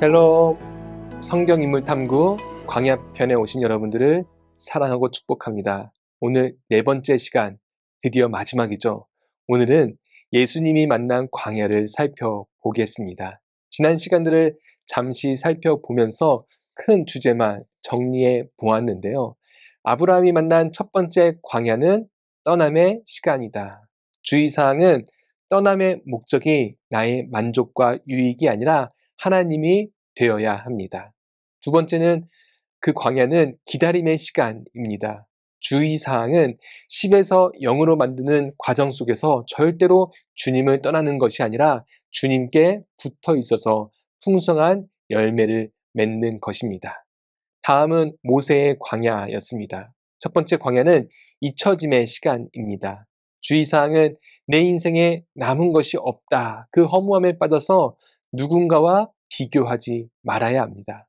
샬롬, 성경인물 탐구 광야편에 오신 여러분들을 사랑하고 축복합니다. 오늘 네 번째 시간, 드디어 마지막이죠. 오늘은 예수님이 만난 광야를 살펴보겠습니다. 지난 시간들을 잠시 살펴보면서 큰 주제만 정리해 보았는데요. 아브라함이 만난 첫 번째 광야는 떠남의 시간이다. 주의사항은 떠남의 목적이 나의 만족과 유익이 아니라 하나님이 되어야 합니다. 두 번째는 그 광야는 기다림의 시간입니다. 주의사항은 10에서 0으로 만드는 과정 속에서 절대로 주님을 떠나는 것이 아니라 주님께 붙어 있어서 풍성한 열매를 맺는 것입니다. 다음은 모세의 광야였습니다. 첫 번째 광야는 잊혀짐의 시간입니다. 주의사항은 내 인생에 남은 것이 없다. 그 허무함에 빠져서 누군가와 비교하지 말아야 합니다.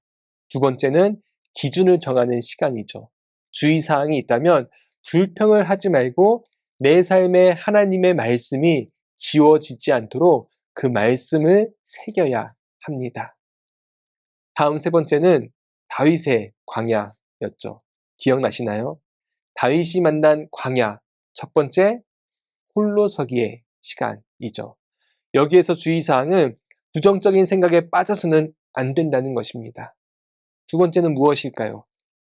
두 번째는 기준을 정하는 시간이죠. 주의사항이 있다면 불평을 하지 말고 내 삶에 하나님의 말씀이 지워지지 않도록 그 말씀을 새겨야 합니다. 다음 세 번째는 다윗의 광야였죠. 기억나시나요? 다윗이 만난 광야, 첫 번째 홀로서기의 시간이죠. 여기에서 주의사항은 부정적인 생각에 빠져서는 안 된다는 것입니다. 두 번째는 무엇일까요?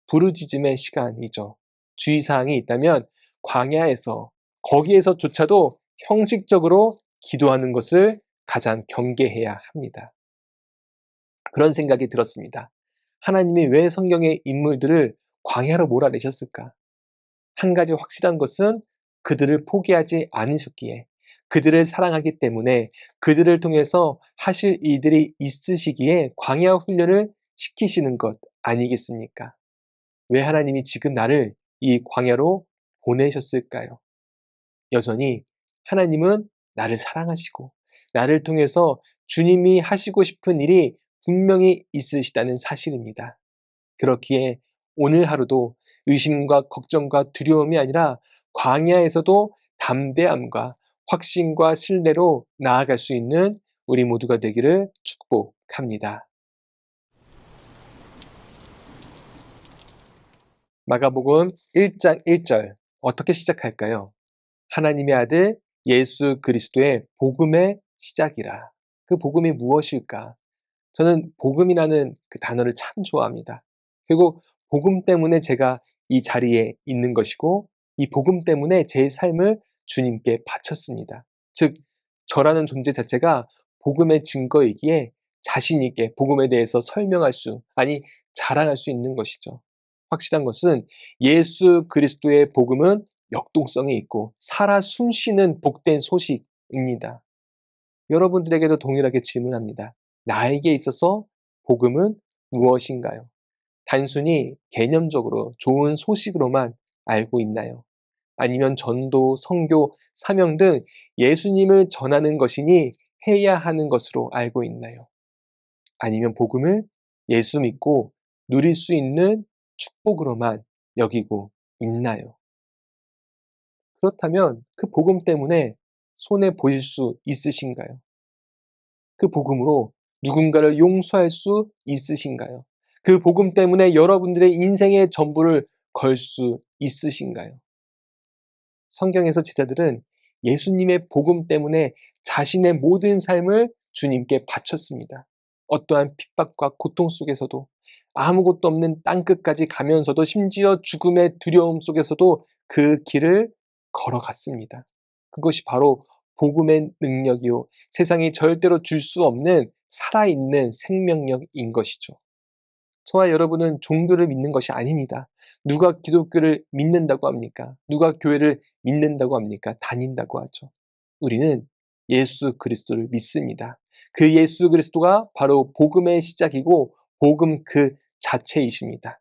부르짖음의 시간이죠. 주의사항이 있다면 광야에서, 거기에서조차도 형식적으로 기도하는 것을 가장 경계해야 합니다. 그런 생각이 들었습니다. 하나님이 왜 성경의 인물들을 광야로 몰아내셨을까? 한 가지 확실한 것은 그들을 포기하지 않으셨기에, 그들을 사랑하기 때문에 그들을 통해서 하실 일들이 있으시기에 광야 훈련을 시키시는 것 아니겠습니까? 왜 하나님이 지금 나를 이 광야로 보내셨을까요? 여전히 하나님은 나를 사랑하시고 나를 통해서 주님이 하시고 싶은 일이 분명히 있으시다는 사실입니다. 그렇기에 오늘 하루도 의심과 걱정과 두려움이 아니라 광야에서도 담대함과 확신과 신뢰로 나아갈 수 있는 우리 모두가 되기를 축복합니다. 마가복음 1장 1절 어떻게 시작할까요? 하나님의 아들 예수 그리스도의 복음의 시작이라. 그 복음이 무엇일까? 저는 복음이라는 그 단어를 참 좋아합니다. 그리고 복음 때문에 제가 이 자리에 있는 것이고 이 복음 때문에 제 삶을 주님께 바쳤습니다. 즉 저라는 존재 자체가 복음의 증거이기에 자신 있게 복음에 대해서 설명할 수, 아니 자랑할 수 있는 것이죠. 확실한 것은 예수 그리스도의 복음은 역동성이 있고 살아 숨쉬는 복된 소식입니다. 여러분들에게도 동일하게 질문합니다. 나에게 있어서 복음은 무엇인가요? 단순히 개념적으로 좋은 소식으로만 알고 있나요? 아니면 전도, 선교, 사명 등 예수님을 전하는 것이니 해야 하는 것으로 알고 있나요? 아니면 복음을 예수 믿고 누릴 수 있는 축복으로만 여기고 있나요? 그렇다면 그 복음 때문에 손해 보실 수 있으신가요? 그 복음으로 누군가를 용서할 수 있으신가요? 그 복음 때문에 여러분들의 인생의 전부를 걸 수 있으신가요? 성경에서 제자들은 예수님의 복음 때문에 자신의 모든 삶을 주님께 바쳤습니다. 어떠한 핍박과 고통 속에서도 아무것도 없는 땅끝까지 가면서도 심지어 죽음의 두려움 속에서도 그 길을 걸어갔습니다. 그것이 바로 복음의 능력이요. 세상이 절대로 줄 수 없는 살아있는 생명력인 것이죠. 저와 여러분은 종교를 믿는 것이 아닙니다. 누가 기독교를 믿는다고 합니까? 누가 교회를 믿는다고 합니까? 다닌다고 하죠. 우리는 예수 그리스도를 믿습니다. 그 예수 그리스도가 바로 복음의 시작이고 복음 그 자체이십니다.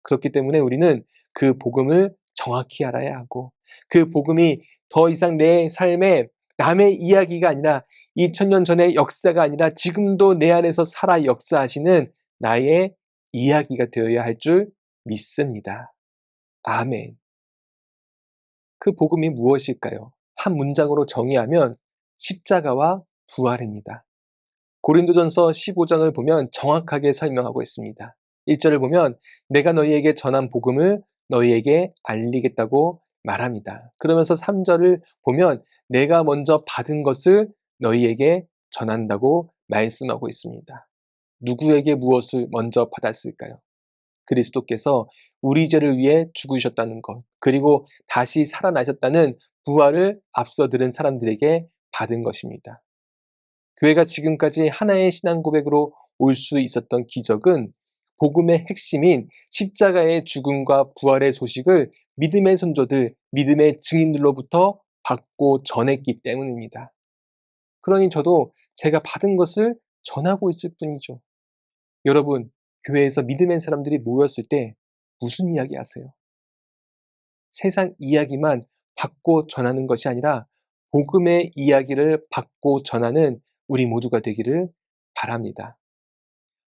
그렇기 때문에 우리는 그 복음을 정확히 알아야 하고 그 복음이 더 이상 내 삶에 남의 이야기가 아니라 2000년 전의 역사가 아니라 지금도 내 안에서 살아 역사하시는 나의 이야기가 되어야 할 줄 믿습니다. 아멘. 그 복음이 무엇일까요? 한 문장으로 정의하면 십자가와 부활입니다. 고린도전서 15장을 보면 정확하게 설명하고 있습니다. 1절을 보면 내가 너희에게 전한 복음을 너희에게 알리겠다고 말합니다. 그러면서 3절을 보면 내가 먼저 받은 것을 너희에게 전한다고 말씀하고 있습니다. 누구에게 무엇을 먼저 받았을까요? 그리스도께서 우리 죄를 위해 죽으셨다는 것, 그리고 다시 살아나셨다는 부활을 앞서 들은 사람들에게 받은 것입니다. 교회가 지금까지 하나의 신앙 고백으로 올 수 있었던 기적은 복음의 핵심인 십자가의 죽음과 부활의 소식을 믿음의 선조들, 믿음의 증인들로부터 받고 전했기 때문입니다. 그러니 저도 제가 받은 것을 전하고 있을 뿐이죠. 여러분, 교회에서 믿음의 사람들이 모였을 때 무슨 이야기 하세요? 세상 이야기만 받고 전하는 것이 아니라 복음의 이야기를 받고 전하는 우리 모두가 되기를 바랍니다.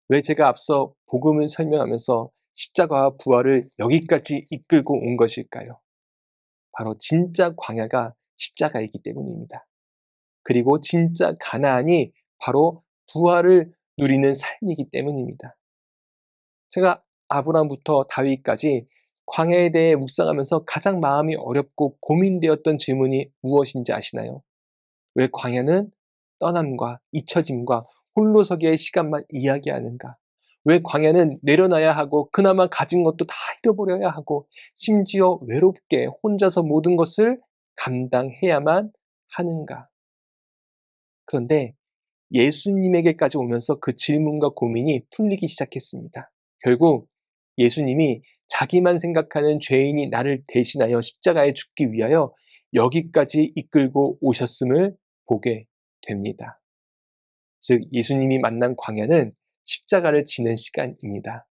왜 제가 앞서 복음을 설명하면서 십자가와 부활을 여기까지 이끌고 온 것일까요? 바로 진짜 광야가 십자가이기 때문입니다. 그리고 진짜 가나안이 바로 부활을 누리는 삶이기 때문입니다. 제가 아브라함부터 다윗까지 광야에 대해 묵상하면서 가장 마음이 어렵고 고민되었던 질문이 무엇인지 아시나요? 왜 광야는 떠남과 잊혀짐과 홀로서기의 시간만 이야기하는가? 왜 광야는 내려놔야 하고 그나마 가진 것도 다 잃어버려야 하고 심지어 외롭게 혼자서 모든 것을 감당해야만 하는가? 그런데 예수님에게까지 오면서 그 질문과 고민이 풀리기 시작했습니다. 결국 예수님이 자기만 생각하는 죄인이 나를 대신하여 십자가에 죽기 위하여 여기까지 이끌고 오셨음을 보게 됩니다. 즉 예수님이 만난 광야는 십자가를 지는 시간입니다.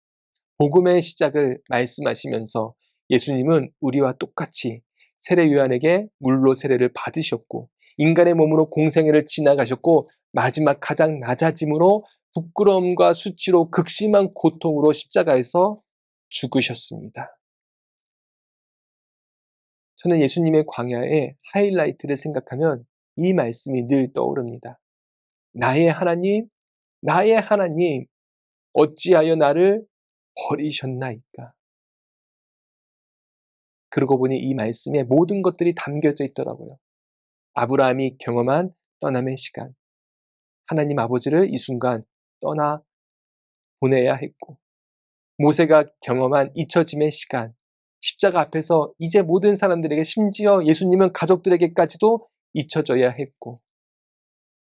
복음의 시작을 말씀하시면서 예수님은 우리와 똑같이 세례 요한에게 물로 세례를 받으셨고 인간의 몸으로 공생애를 지나가셨고 마지막 가장 낮아짐으로 부끄러움과 수치로 극심한 고통으로 십자가에서 죽으셨습니다. 저는 예수님의 광야의 하이라이트를 생각하면 이 말씀이 늘 떠오릅니다. 나의 하나님, 나의 하나님, 어찌하여 나를 버리셨나이까? 그러고 보니 이 말씀에 모든 것들이 담겨져 있더라고요. 아브라함이 경험한 떠남의 시간, 하나님 아버지를 이 순간 떠나 보내야 했고, 모세가 경험한 잊혀짐의 시간, 십자가 앞에서 이제 모든 사람들에게 심지어 예수님은 가족들에게까지도 잊혀져야 했고,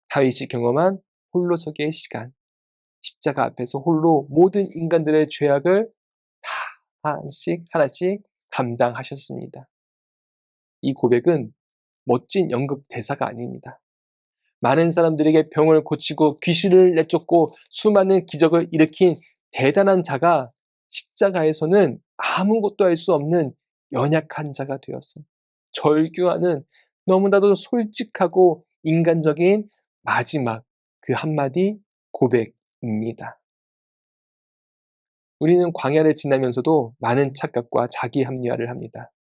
다윗이 경험한 홀로서기의 시간, 십자가 앞에서 홀로 모든 인간들의 죄악을 다 하나씩 하나씩 감당하셨습니다. 이 고백은 멋진 연극 대사가 아닙니다. 많은 사람들에게 병을 고치고 귀신을 내쫓고 수많은 기적을 일으킨 대단한 자가 십자가에서는 아무것도 할 수 없는 연약한 자가 되었어. 절규하는 너무나도 솔직하고 인간적인 마지막 그 한마디 고백입니다. 우리는 광야를 지나면서도 많은 착각과 자기 합리화를 합니다.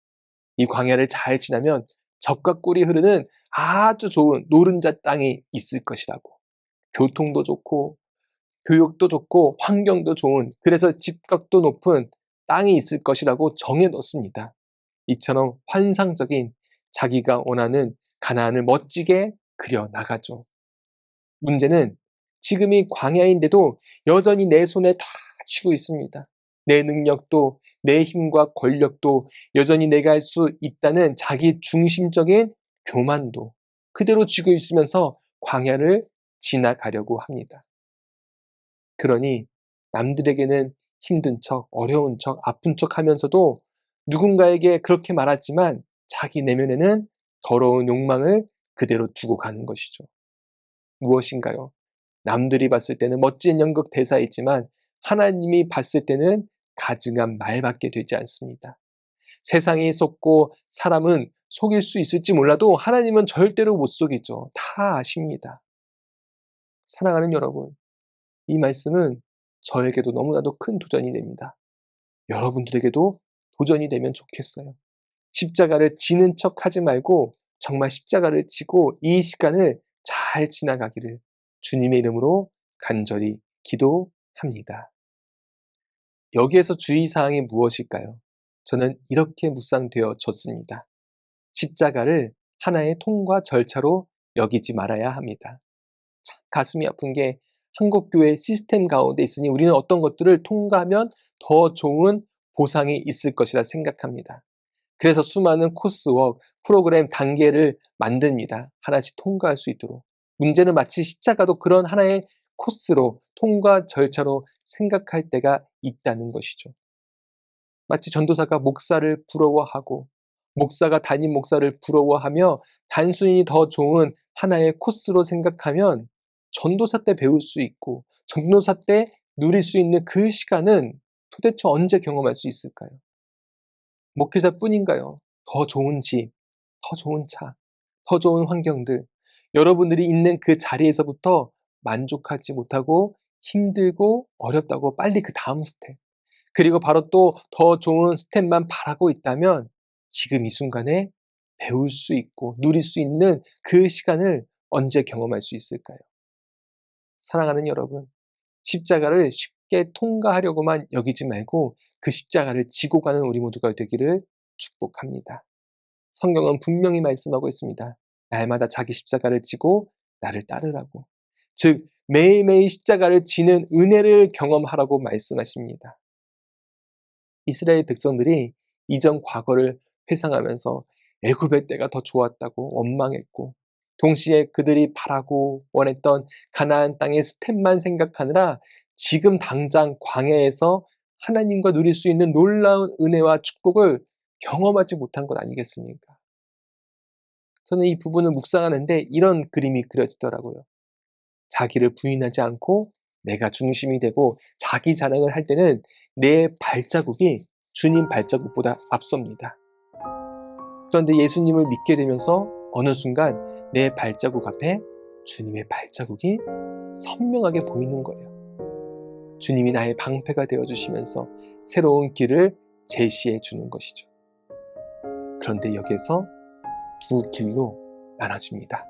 이 광야를 잘 지나면 적과 꿀이 흐르는 아주 좋은 노른자 땅이 있을 것이라고. 교통도 좋고 교육도 좋고 환경도 좋은, 그래서 집값도 높은 땅이 있을 것이라고 정해 놓습니다. 이처럼 환상적인 자기가 원하는 가나안을 멋지게 그려 나가죠. 문제는 지금이 광야인데도 여전히 내 손에 다 쥐고 있습니다. 내 능력도 내 힘과 권력도 여전히 내가 할 수 있다는 자기 중심적인 교만도 그대로 쥐고 있으면서 광야를 지나가려고 합니다. 그러니 남들에게는 힘든 척, 어려운 척, 아픈 척 하면서도 누군가에게 그렇게 말하지만 자기 내면에는 더러운 욕망을 그대로 두고 가는 것이죠. 무엇인가요? 남들이 봤을 때는 멋진 연극 대사이지만 하나님이 봤을 때는 가증한 말밖에 되지 않습니다. 세상이 속고 사람은 속일 수 있을지 몰라도 하나님은 절대로 못 속이죠. 다 아십니다. 사랑하는 여러분, 이 말씀은 저에게도 너무나도 큰 도전이 됩니다. 여러분들에게도 도전이 되면 좋겠어요. 십자가를 지는 척 하지 말고 정말 십자가를 지고 이 시간을 잘 지나가기를 주님의 이름으로 간절히 기도합니다. 여기에서 주의사항이 무엇일까요? 저는 이렇게 묵상되어졌습니다. 십자가를 하나의 통과 절차로 여기지 말아야 합니다. 참 가슴이 아픈 게 한국교회 시스템 가운데 있으니 우리는 어떤 것들을 통과하면 더 좋은 보상이 있을 것이라 생각합니다. 그래서 수많은 코스웍, 프로그램 단계를 만듭니다. 하나씩 통과할 수 있도록. 문제는 마치 십자가도 그런 하나의 코스로 통과 절차로 생각할 때가 있다는 것이죠. 마치 전도사가 목사를 부러워하고 목사가 담임 목사를 부러워하며 단순히 더 좋은 하나의 코스로 생각하면 전도사 때 배울 수 있고 전도사 때 누릴 수 있는 그 시간은 도대체 언제 경험할 수 있을까요? 목회자뿐인가요? 더 좋은 집, 더 좋은 차, 더 좋은 환경들, 여러분들이 있는 그 자리에서부터 만족하지 못하고 힘들고 어렵다고 빨리 그 다음 스텝, 그리고 바로 또 더 좋은 스텝만 바라고 있다면 지금 이 순간에 배울 수 있고 누릴 수 있는 그 시간을 언제 경험할 수 있을까요? 사랑하는 여러분, 십자가를 쉽게 통과하려고만 여기지 말고 그 십자가를 지고 가는 우리 모두가 되기를 축복합니다. 성경은 분명히 말씀하고 있습니다. 날마다 자기 십자가를 지고 나를 따르라고. 즉 매일매일 십자가를 지는 은혜를 경험하라고 말씀하십니다. 이스라엘 백성들이 이전 과거를 회상하면서 애굽의 때가 더 좋았다고 원망했고 동시에 그들이 바라고 원했던 가나안 땅의 스텝만 생각하느라 지금 당장 광야에서 하나님과 누릴 수 있는 놀라운 은혜와 축복을 경험하지 못한 것 아니겠습니까? 저는 이 부분을 묵상하는데 이런 그림이 그려지더라고요. 자기를 부인하지 않고 내가 중심이 되고 자기 자랑을 할 때는 내 발자국이 주님 발자국보다 앞섭니다. 그런데 예수님을 믿게 되면서 어느 순간 내 발자국 앞에 주님의 발자국이 선명하게 보이는 거예요. 주님이 나의 방패가 되어주시면서 새로운 길을 제시해 주는 것이죠. 그런데 여기에서 두 길로 나눠집니다.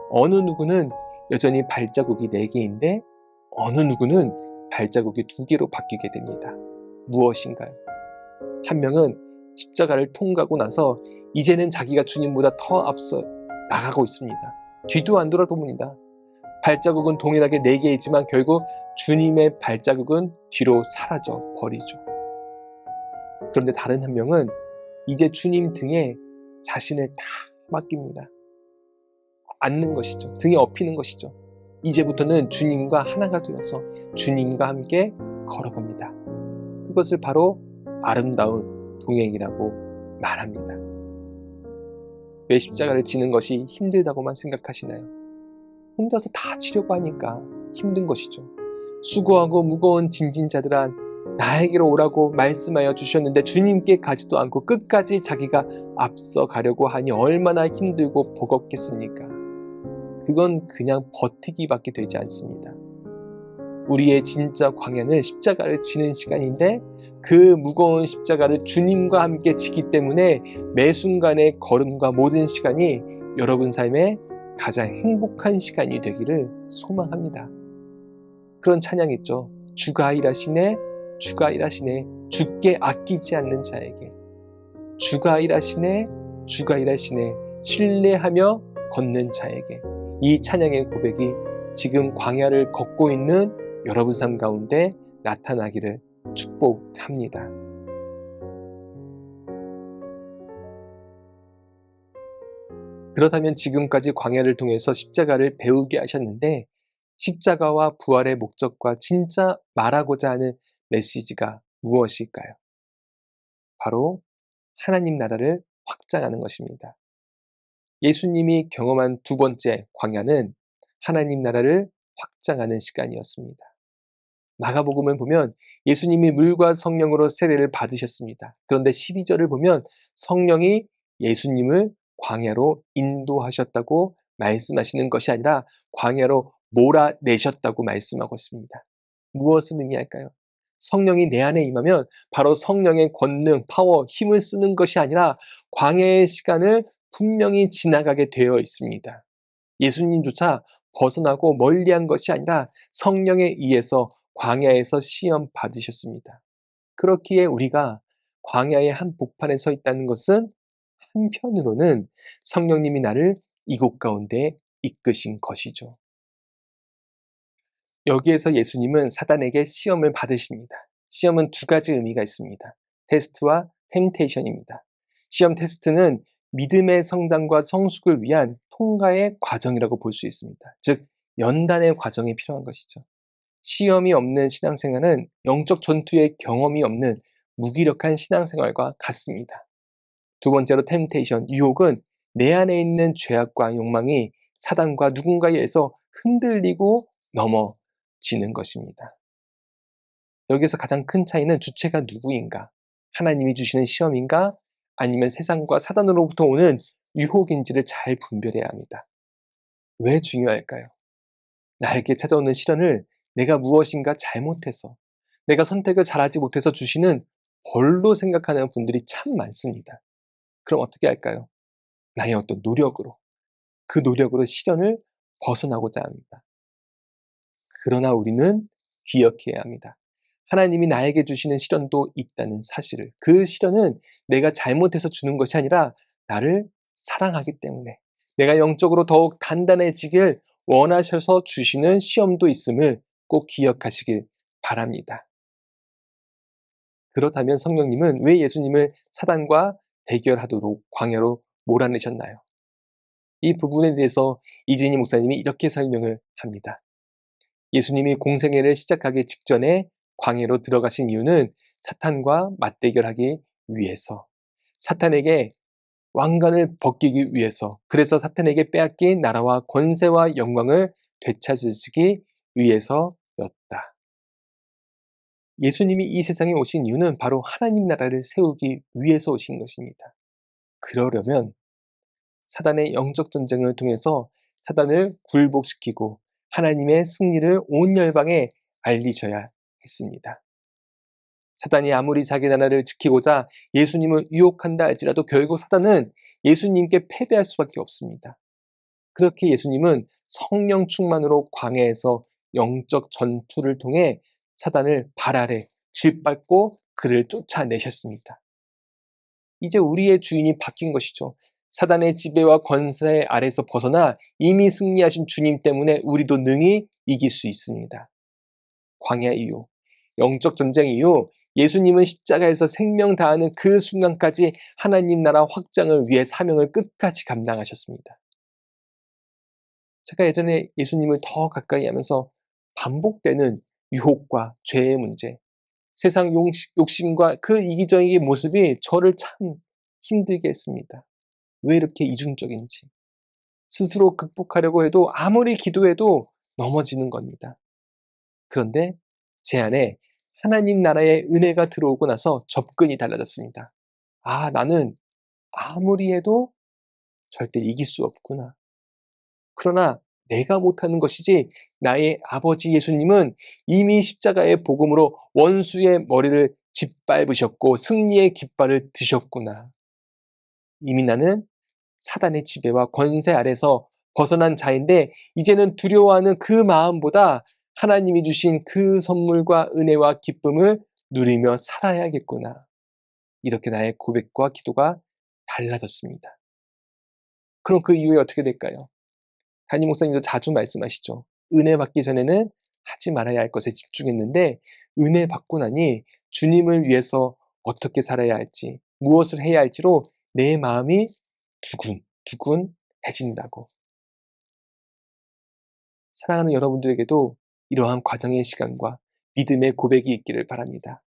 어느 누구는 여전히 발자국이 4개인데 어느 누구는 발자국이 2개로 바뀌게 됩니다. 무엇인가요? 한 명은 십자가를 통과하고 나서 이제는 자기가 주님보다 더 앞서 나가고 있습니다. 뒤도 안 돌아봅니다. 발자국은 동일하게 4개이지만 결국 주님의 발자국은 뒤로 사라져 버리죠. 그런데 다른 한 명은 이제 주님 등에 자신을 다 맡깁니다. 앉는 것이죠. 등에 업히는 것이죠. 이제부터는 주님과 하나가 되어서 주님과 함께 걸어갑니다. 그것을 바로 아름다운 동행이라고 말합니다. 왜 십자가를 지는 것이 힘들다고만 생각하시나요? 혼자서 다 지려고 하니까 힘든 것이죠. 수고하고 무거운 짐진 자들아 나에게로 오라고 말씀하여 주셨는데 주님께 가지도 않고 끝까지 자기가 앞서 가려고 하니 얼마나 힘들고 버겁겠습니까? 그건 그냥 버티기밖에 되지 않습니다. 우리의 진짜 광야는 십자가를 지는 시간인데 그 무거운 십자가를 주님과 함께 지기 때문에 매 순간의 걸음과 모든 시간이 여러분 삶의 가장 행복한 시간이 되기를 소망합니다. 그런 찬양 있죠. 주가 일하시네, 주가 일하시네, 주께 아끼지 않는 자에게. 주가 일하시네, 주가 일하시네, 신뢰하며 걷는 자에게. 이 찬양의 고백이 지금 광야를 걷고 있는 여러분 삶 가운데 나타나기를 축복합니다. 그렇다면 지금까지 광야를 통해서 십자가를 배우게 하셨는데 십자가와 부활의 목적과 진짜 말하고자 하는 메시지가 무엇일까요? 바로 하나님 나라를 확장하는 것입니다. 예수님이 경험한 두 번째 광야는 하나님 나라를 확장하는 시간이었습니다. 마가복음을 보면 예수님이 물과 성령으로 세례를 받으셨습니다. 그런데 12절을 보면 성령이 예수님을 광야로 인도하셨다고 말씀하시는 것이 아니라 광야로 몰아내셨다고 말씀하고 있습니다. 무엇을 의미할까요? 성령이 내 안에 임하면 바로 성령의 권능, 파워, 힘을 쓰는 것이 아니라 광야의 시간을 분명히 지나가게 되어 있습니다. 예수님조차 벗어나고 멀리한 것이 아니라 성령에 의해서 광야에서 시험 받으셨습니다. 그렇기에 우리가 광야의 한복판에 서 있다는 것은 한편으로는 성령님이 나를 이곳 가운데 이끄신 것이죠. 여기에서 예수님은 사단에게 시험을 받으십니다. 시험은 두 가지 의미가 있습니다. 테스트와 템테이션입니다. 시험 테스트는 믿음의 성장과 성숙을 위한 통과의 과정이라고 볼 수 있습니다. 즉, 연단의 과정이 필요한 것이죠. 시험이 없는 신앙생활은 영적 전투의 경험이 없는 무기력한 신앙생활과 같습니다. 두 번째로 템테이션, 유혹은 내 안에 있는 죄악과 욕망이 사단과 누군가에 의해서 흔들리고 넘어지는 것입니다. 여기서 가장 큰 차이는 주체가 누구인가? 하나님이 주시는 시험인가? 아니면 세상과 사단으로부터 오는 유혹인지를 잘 분별해야 합니다. 왜 중요할까요? 나에게 찾아오는 시련을 내가 무엇인가 잘못해서, 내가 선택을 잘하지 못해서 주시는 벌로 생각하는 분들이 참 많습니다. 그럼 어떻게 할까요? 나의 어떤 노력으로, 그 노력으로 시련을 벗어나고자 합니다. 그러나 우리는 기억해야 합니다. 하나님이 나에게 주시는 시련도 있다는 사실을. 그 시련은 내가 잘못해서 주는 것이 아니라 나를 사랑하기 때문에, 내가 영적으로 더욱 단단해지길 원하셔서 주시는 시험도 있음을 꼭 기억하시길 바랍니다. 그렇다면 성령님은 왜 예수님을 사단과 대결하도록 광야로 몰아내셨나요? 이 부분에 대해서 이진희 목사님이 이렇게 설명을 합니다. 예수님이 공생애를 시작하기 직전에 광야로 들어가신 이유는 사탄과 맞대결하기 위해서, 사탄에게 왕관을 벗기기 위해서, 그래서 사탄에게 빼앗긴 나라와 권세와 영광을 되찾으시기 위해서였다. 예수님이 이 세상에 오신 이유는 바로 하나님 나라를 세우기 위해서 오신 것입니다. 그러려면 사단의 영적 전쟁을 통해서 사단을 굴복시키고 하나님의 승리를 온 열방에 알리셔야 했습니다. 사단이 아무리 자기 나라를 지키고자 예수님을 유혹한다 할지라도 결국 사단은 예수님께 패배할 수밖에 없습니다. 그렇게 예수님은 성령 충만으로 광야에서 영적 전투를 통해 사단을 발 아래 짓밟고 그를 쫓아내셨습니다. 이제 우리의 주인이 바뀐 것이죠. 사단의 지배와 권세 아래서 벗어나 이미 승리하신 주님 때문에 우리도 능히 이길 수 있습니다. 광야 이후, 영적 전쟁 이후 예수님은 십자가에서 생명 다하는 그 순간까지 하나님 나라 확장을 위해 사명을 끝까지 감당하셨습니다. 제가 예전에 예수님을 더 가까이 하면서 반복되는 유혹과 죄의 문제, 세상 욕심과 그 이기적인 모습이 저를 참 힘들게 했습니다. 왜 이렇게 이중적인지. 스스로 극복하려고 해도 아무리 기도해도 넘어지는 겁니다. 그런데 제 안에 하나님 나라의 은혜가 들어오고 나서 접근이 달라졌습니다. 아, 나는 아무리 해도 절대 이길 수 없구나. 그러나 내가 못하는 것이지 나의 아버지 예수님은 이미 십자가의 복음으로 원수의 머리를 짓밟으셨고 승리의 깃발을 드셨구나. 이미 나는 사단의 지배와 권세 아래서 벗어난 자인데 이제는 두려워하는 그 마음보다 하나님이 주신 그 선물과 은혜와 기쁨을 누리며 살아야겠구나. 이렇게 나의 고백과 기도가 달라졌습니다. 그럼 그 이후에 어떻게 될까요? 담임 목사님도 자주 말씀하시죠. 은혜 받기 전에는 하지 말아야 할 것에 집중했는데 은혜 받고 나니 주님을 위해서 어떻게 살아야 할지, 무엇을 해야 할지로 내 마음이 두근두근해진다고. 사랑하는 여러분들에게도 이러한 과정의 시간과 믿음의 고백이 있기를 바랍니다.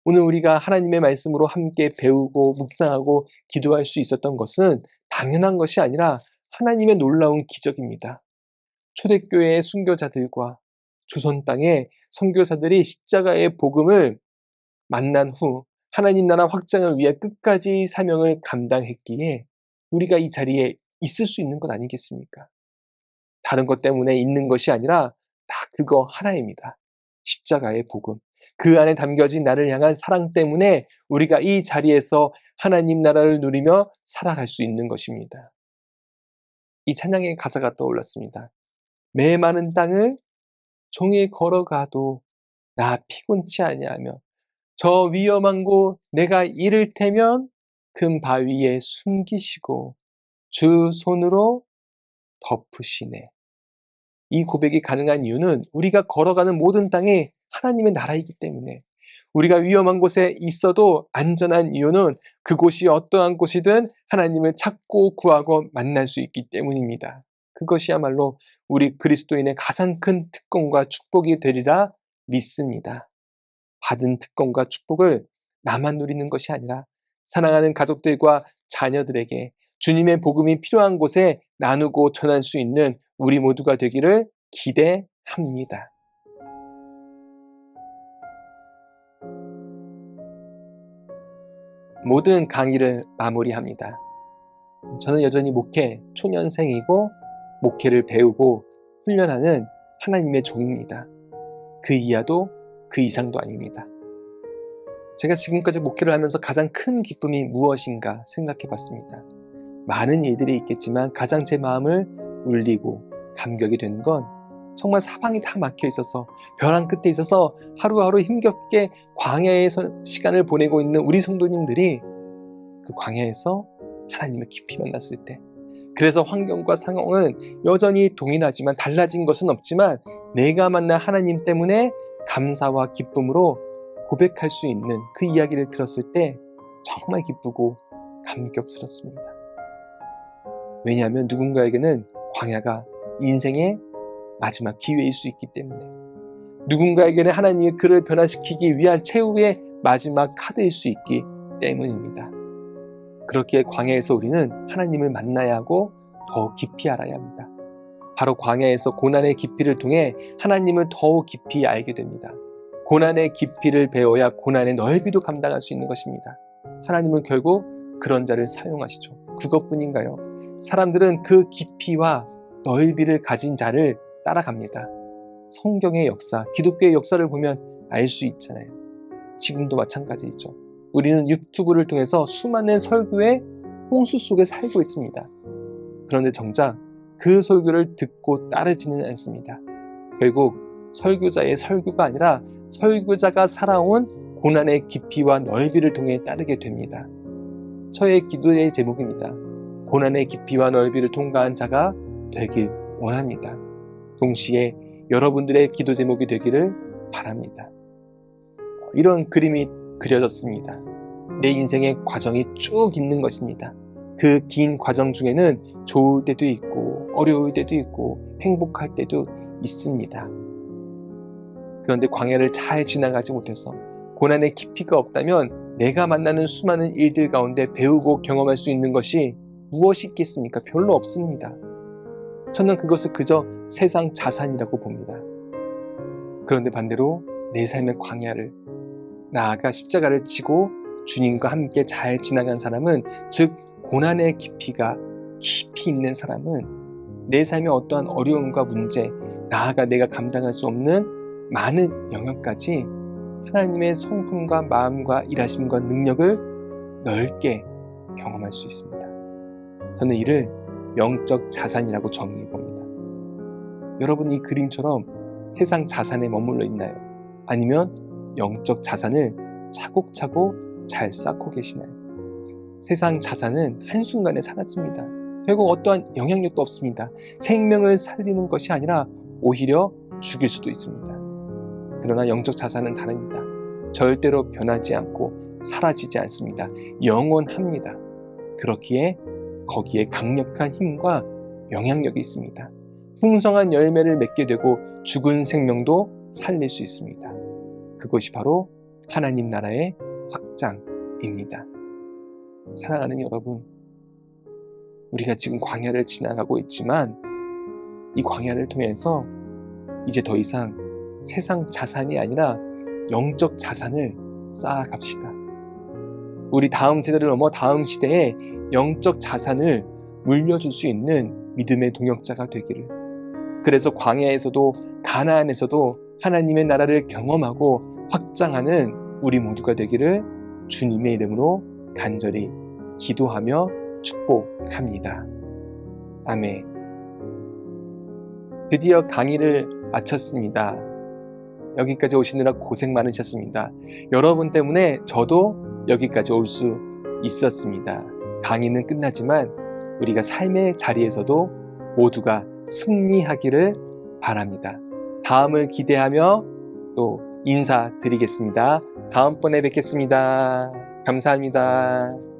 오늘 우리가 하나님의 말씀으로 함께 배우고 묵상하고 기도할 수 있었던 것은 당연한 것이 아니라 하나님의 놀라운 기적입니다. 초대교회의 순교자들과 조선 땅의 선교사들이 십자가의 복음을 만난 후 하나님 나라 확장을 위해 끝까지 사명을 감당했기에 우리가 이 자리에 있을 수 있는 것 아니겠습니까? 다른 것 때문에 있는 것이 아니라 다 그거 하나입니다. 십자가의 복음. 그 안에 담겨진 나를 향한 사랑 때문에 우리가 이 자리에서 하나님 나라를 누리며 살아갈 수 있는 것입니다. 이 찬양의 가사가 떠올랐습니다. 메마른 땅을 종이 걸어가도 나 피곤치 아니하며 저 위험한 곳 내가 이를 테면 큰 바위에 숨기시고 주 손으로 덮으시네. 이 고백이 가능한 이유는 우리가 걸어가는 모든 땅이 하나님의 나라이기 때문에, 우리가 위험한 곳에 있어도 안전한 이유는 그곳이 어떠한 곳이든 하나님을 찾고 구하고 만날 수 있기 때문입니다. 그것이야말로 우리 그리스도인의 가장 큰 특권과 축복이 되리라 믿습니다. 받은 특권과 축복을 나만 누리는 것이 아니라 사랑하는 가족들과 자녀들에게 주님의 복음이 필요한 곳에 나누고 전할 수 있는 우리 모두가 되기를 기대합니다. 모든 강의를 마무리합니다. 저는 여전히 목회 초년생이고 목회를 배우고 훈련하는 하나님의 종입니다. 그 이하도 그 이상도 아닙니다. 제가 지금까지 목회를 하면서 가장 큰 기쁨이 무엇인가 생각해 봤습니다. 많은 일들이 있겠지만 가장 제 마음을 울리고 감격이 되는 건 정말 사방이 다 막혀 있어서 벼랑 끝에 있어서 하루하루 힘겹게 광야에서 시간을 보내고 있는 우리 성도님들이 그 광야에서 하나님을 깊이 만났을 때, 그래서 환경과 상황은 여전히 동일하지만 달라진 것은 없지만 내가 만난 하나님 때문에 감사와 기쁨으로 고백할 수 있는 그 이야기를 들었을 때 정말 기쁘고 감격스럽습니다. 왜냐하면 누군가에게는 광야가 인생의 마지막 기회일 수 있기 때문에, 누군가에게는 하나님이 그를 변화시키기 위한 최후의 마지막 카드일 수 있기 때문입니다. 그렇기에 광야에서 우리는 하나님을 만나야 하고 더 깊이 알아야 합니다. 바로 광야에서 고난의 깊이를 통해 하나님을 더욱 깊이 알게 됩니다. 고난의 깊이를 배워야 고난의 넓이도 감당할 수 있는 것입니다. 하나님은 결국 그런 자를 사용하시죠. 그것뿐인가요? 사람들은 그 깊이와 넓이를 가진 자를 따라갑니다. 성경의 역사, 기독교의 역사를 보면 알 수 있잖아요. 지금도 마찬가지이죠. 우리는 유튜브를 통해서 수많은 설교의 홍수 속에 살고 있습니다. 그런데 정작 그 설교를 듣고 따르지는 않습니다. 결국 설교자의 설교가 아니라 설교자가 살아온 고난의 깊이와 넓이를 통해 따르게 됩니다. 저의 기도의 제목입니다. 고난의 깊이와 넓이를 통과한 자가 되길 원합니다. 동시에 여러분들의 기도 제목이 되기를 바랍니다. 이런 그림이 그려졌습니다. 내 인생의 과정이 쭉 있는 것입니다. 그 긴 과정 중에는 좋을 때도 있고 어려울 때도 있고 행복할 때도 있습니다. 그런데 광야를 잘 지나가지 못해서 고난의 깊이가 없다면 내가 만나는 수많은 일들 가운데 배우고 경험할 수 있는 것이 무엇이 있겠습니까? 별로 없습니다. 저는 그것을 그저 세상 자산이라고 봅니다. 그런데 반대로 내 삶의 광야를, 나아가 십자가를 지고 주님과 함께 잘 지나간 사람은, 즉 고난의 깊이가 깊이 있는 사람은 내 삶의 어떠한 어려움과 문제, 나아가 내가 감당할 수 없는 많은 영역까지 하나님의 성품과 마음과 일하심과 능력을 넓게 경험할 수 있습니다. 저는 이를 영적 자산이라고 정의해 봅니다. 여러분, 이 그림처럼 세상 자산에 머물러 있나요? 아니면 영적 자산을 차곡차곡 잘 쌓고 계시나요? 세상 자산은 한순간에 사라집니다. 결국 어떠한 영향력도 없습니다. 생명을 살리는 것이 아니라 오히려 죽일 수도 있습니다. 그러나 영적 자산은 다릅니다. 절대로 변하지 않고 사라지지 않습니다. 영원합니다. 그렇기에 거기에 강력한 힘과 영향력이 있습니다. 풍성한 열매를 맺게 되고 죽은 생명도 살릴 수 있습니다. 그것이 바로 하나님 나라의 확장입니다. 사랑하는 여러분, 우리가 지금 광야를 지나가고 있지만 이 광야를 통해서 이제 더 이상 세상 자산이 아니라 영적 자산을 쌓아갑시다. 우리 다음 세대를 넘어 다음 시대에 영적 자산을 물려줄 수 있는 믿음의 동역자가 되기를, 그래서 광야에서도 가나안에서도 하나님의 나라를 경험하고 확장하는 우리 모두가 되기를 주님의 이름으로 간절히 기도하며 축복합니다. 아멘. 드디어 강의를 마쳤습니다. 여기까지 오시느라 고생 많으셨습니다. 여러분 때문에 저도 여기까지 올 수 있었습니다. 강의는 끝나지만 우리가 삶의 자리에서도 모두가 승리하기를 바랍니다. 다음을 기대하며 또 인사드리겠습니다. 다음번에 뵙겠습니다. 감사합니다.